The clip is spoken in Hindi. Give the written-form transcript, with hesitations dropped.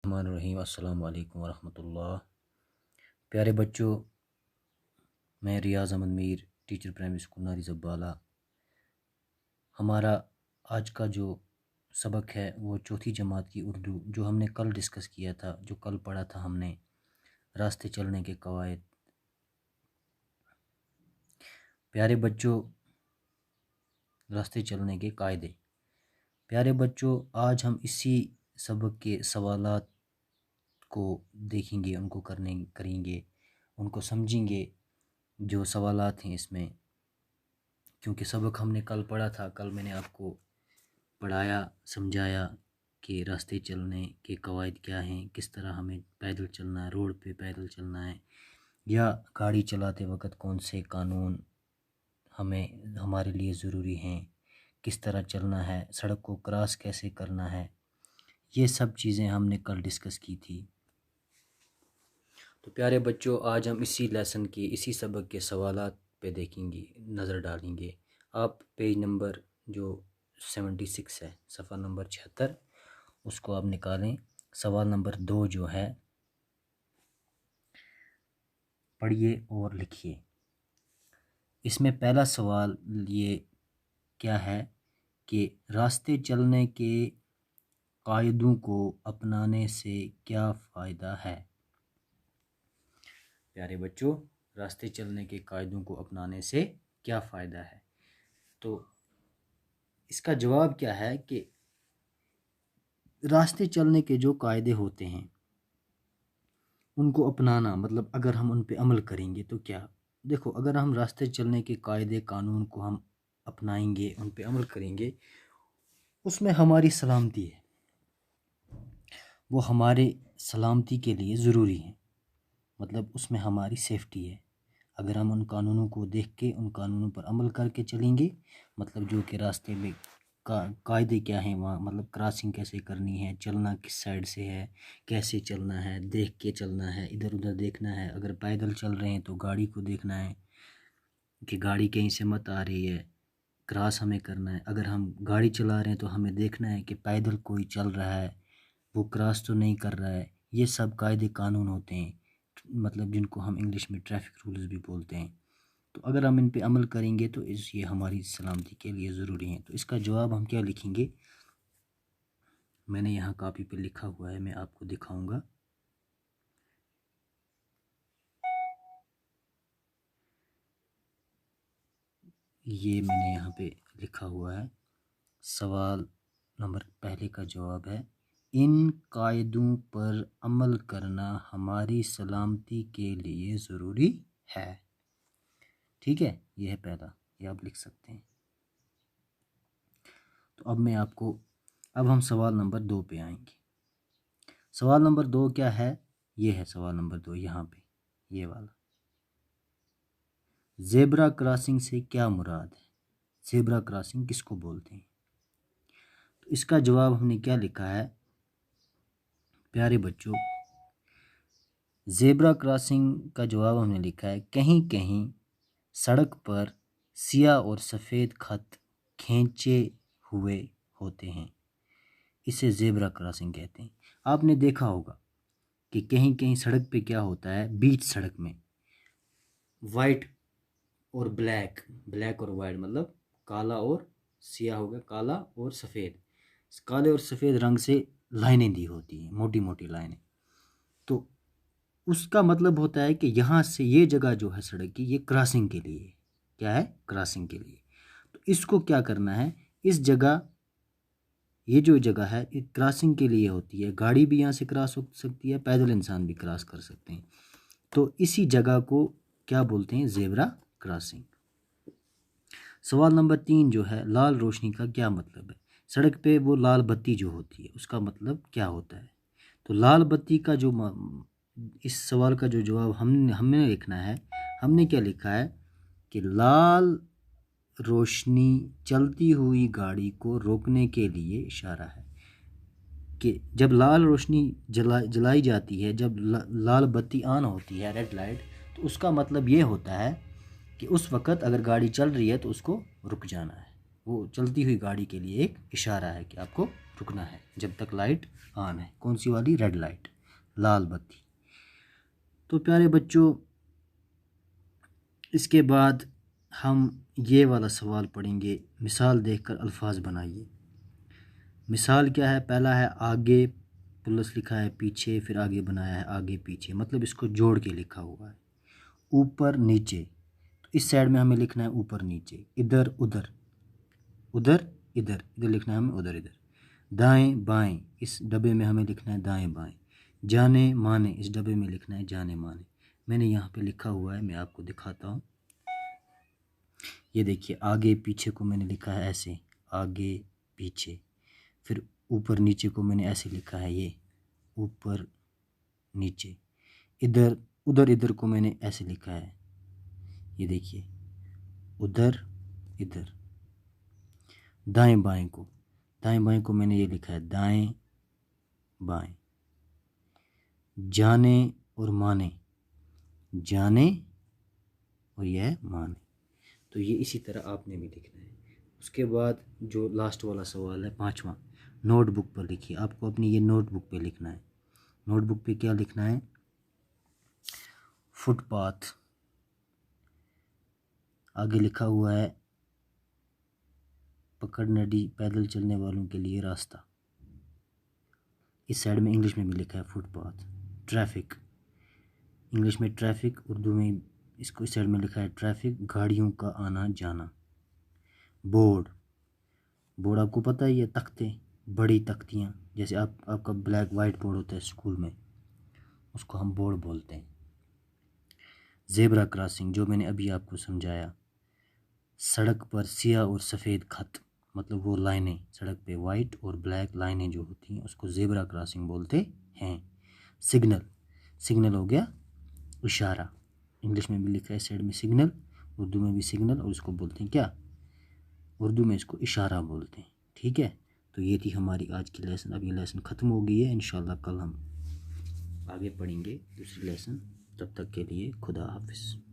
रहीम अस्सलाम वालेकुम वरहमतुल्लाह। प्यारे बच्चों, मैं Riyaz Ahmad Mir, teacher primary school Nari Zabbala. हमारा आज का जो सबक है वो चौथी जमात की उर्दू, जो हमने कल डिस्कस किया था, जो कल पढ़ा था हमने, रास्ते चलने के कवायद। प्यारे बच्चों, रास्ते चलने के कायदे। प्यारे बच्चों, आज हम इसी सबक के सवालात को देखेंगे, उनको करेंगे, उनको समझेंगे जो सवालात हैं इसमें। क्योंकि सबक हमने कल पढ़ा था, कल मैंने आपको पढ़ाया, समझाया कि रास्ते चलने के कवायद क्या हैं, किस तरह हमें पैदल चलना है, रोड पे पैदल चलना है, या गाड़ी चलाते वक्त कौन से कानून हमारे लिए ज़रूरी हैं, किस तरह चलना है, सड़क को क्रॉस कैसे करना है। ये सब चीज़ें हमने कल डिस्कस की थी। तो प्यारे बच्चों, आज हम इसी लेसन के, इसी सबक के सवालात पे देखेंगे, नज़र डालेंगे। आप पेज नंबर जो 76 है, सफ़ा नंबर 76, उसको आप निकालें। सवाल नंबर 2 जो है, पढ़िए और लिखिए। इसमें पहला सवाल ये क्या है कि रास्ते चलने के कायदों को अपनाने से क्या फ़ायदा है। प्यारे बच्चों, रास्ते चलने के कायदों को अपनाने से क्या फ़ायदा है। तो इसका जवाब क्या है कि रास्ते चलने के जो कायदे होते हैं उनको अपनाना, मतलब अगर हम उन पे अमल करेंगे तो क्या। देखो, अगर हम रास्ते चलने के कायदे कानून को हम अपनाएंगे, उन पे अमल करेंगे, उसमें हमारी सलामती है, वो हमारे सलामती के लिए ज़रूरी है, मतलब उसमें हमारी सेफ्टी है। अगर हम उन कानूनों को देख के, उन कानूनों पर अमल करके चलेंगे, मतलब जो कि रास्ते में कायदे क्या हैं वहाँ, मतलब क्रॉसिंग कैसे करनी है, चलना किस साइड से है, कैसे चलना है, देख के चलना है, इधर उधर देखना है। अगर पैदल चल रहे हैं तो गाड़ी को देखना है कि गाड़ी कहीं से मत आ रही है, क्रॉस हमें करना है। अगर हम गाड़ी चला रहे हैं तो हमें देखना है कि पैदल कोई चल रहा है, वो क्रॉस तो नहीं कर रहा है। ये सब कायदे कानून होते हैं, मतलब जिनको हम इंग्लिश में ट्रैफिक रूल्स भी बोलते हैं। तो अगर हम इन पे अमल करेंगे तो ये हमारी सलामती के लिए ज़रूरी है। तो इसका जवाब हम क्या लिखेंगे, मैंने यहाँ कॉपी पे लिखा हुआ है, मैं आपको दिखाऊंगा। ये मैंने यहाँ पे लिखा हुआ है। सवाल नंबर पहले का जवाब है, इन कायदों पर अमल करना हमारी सलामती के लिए ज़रूरी है। ठीक है, यह है पहला, ये आप लिख सकते हैं। तो अब हम सवाल नंबर 2 पे आएंगे। सवाल नंबर 2 क्या है, ये है सवाल नंबर 2, यहाँ पे ये वाला। ज़ेब्रा क्रॉसिंग से क्या मुराद है, ज़ेब्रा क्रॉसिंग किसको बोलते हैं। तो इसका जवाब हमने क्या लिखा है प्यारे बच्चों, ज़ेब्रा क्रॉसिंग का जवाब हमने लिखा है, कहीं कहीं सड़क पर सियाह और सफ़ेद खत खींचे हुए होते हैं, इसे ज़ेब्रा क्रॉसिंग कहते हैं। आपने देखा होगा कि कहीं कहीं सड़क पे क्या होता है, बीच सड़क में वाइट और ब्लैक, ब्लैक और वाइट, मतलब काला और सियाह हो गया, काला और सफ़ेद, काले और सफ़ेद रंग से लाइनें दी होती हैं, मोटी मोटी लाइनें। तो उसका मतलब होता है कि यहाँ से ये जगह जो है सड़क की, ये क्रॉसिंग के लिए, क्या है, क्रॉसिंग के लिए। तो इसको क्या करना है, इस जगह, ये जो जगह है ये क्रॉसिंग के लिए होती है, गाड़ी भी यहाँ से क्रॉस हो सकती है, पैदल इंसान भी क्रॉस कर सकते हैं। तो इसी जगह को क्या बोलते हैं, ज़ेब्रा क्रॉसिंग। सवाल नंबर 3 जो है, लाल रोशनी का क्या मतलब है। सड़क पे वो लाल बत्ती जो होती है उसका मतलब क्या होता है। तो लाल बत्ती का जो इस सवाल का जो जवाब हमें लिखना है, हमने क्या लिखा है कि लाल रोशनी चलती हुई गाड़ी को रोकने के लिए इशारा है। कि जब लाल रोशनी जलाई जाती है, जब लाल बत्ती ऑन होती है, रेड लाइट, तो उसका मतलब ये होता है कि उस वक़्त अगर गाड़ी चल रही है तो उसको रुक जाना है, वो चलती हुई गाड़ी के लिए एक इशारा है कि आपको रुकना है जब तक लाइट ऑन है। कौन सी वाली? रेड लाइट, लाल बत्ती। तो प्यारे बच्चों, इसके बाद हम ये वाला सवाल पढ़ेंगे, मिसाल देखकर अल्फाज बनाइए। मिसाल क्या है? पहला है आगे प्लस लिखा है पीछे, फिर आगे बनाया है आगे पीछे, मतलब इसको जोड़ के लिखा हुआ है। ऊपर नीचे, तो इस साइड में हमें लिखना है ऊपर नीचे। इधर उधर, उधर इधर, इधर लिखना है हमें उधर इधर। दाएं बाएं, इस डब्बे में हमें लिखना है दाएं बाएं। जाने माने, इस डब्बे में लिखना है जाने माने। मैंने यहाँ पे लिखा हुआ है, मैं आपको दिखाता हूँ। ये देखिए, आगे पीछे को मैंने लिखा है ऐसे, आगे पीछे। फिर ऊपर नीचे को मैंने ऐसे लिखा है, ये ऊपर नीचे। इधर उधर इधर को मैंने ऐसे लिखा है, ये देखिए, उधर इधर। दाएं बाएं को मैंने ये लिखा है दाएं बाएं। जाने और माने, जाने और यह माने। तो ये इसी तरह आपने भी लिखना है। उसके बाद जो लास्ट वाला सवाल है, पांचवा, नोटबुक पर लिखिए। आपको अपनी ये नोटबुक पे लिखना है। नोटबुक पे क्या लिखना है? फुटपाथ, आगे लिखा हुआ है पकड़नडी, पैदल चलने वालों के लिए रास्ता। इस साइड में इंग्लिश में भी लिखा है फुटपाथ। ट्रैफिक, इंग्लिश में ट्रैफिक, उर्दू में इसको इस साइड में लिखा है ट्रैफिक, गाड़ियों का आना जाना। बोर्ड, बोर्ड आपको पता ही है, तख्ते, बड़ी तख्तियाँ, जैसे आपका ब्लैक वाइट बोर्ड होता है स्कूल में, उसको हम बोर्ड बोलते हैं। ज़ेब्रा क्रॉसिंग, जो मैंने अभी आपको समझाया। सड़क पर सियाह और सफ़ेद खत, मतलब वो लाइनें, सड़क पे वाइट और ब्लैक लाइनें जो होती हैं उसको ज़ेब्रा क्रॉसिंग बोलते हैं। सिग्नल, सिग्नल हो गया इशारा, इंग्लिश में भी लिखा है साइड में सिग्नल, उर्दू में भी सिग्नल, और इसको बोलते हैं क्या? उर्दू में इसको इशारा बोलते हैं। ठीक है, तो ये थी हमारी आज की लेसन। अब ये लेसन ख़त्म हो गई है, इंशाल्लाह कल हम आगे पढ़ेंगे दूसरी लेसन। तब तक के लिए खुदा हाफिज़।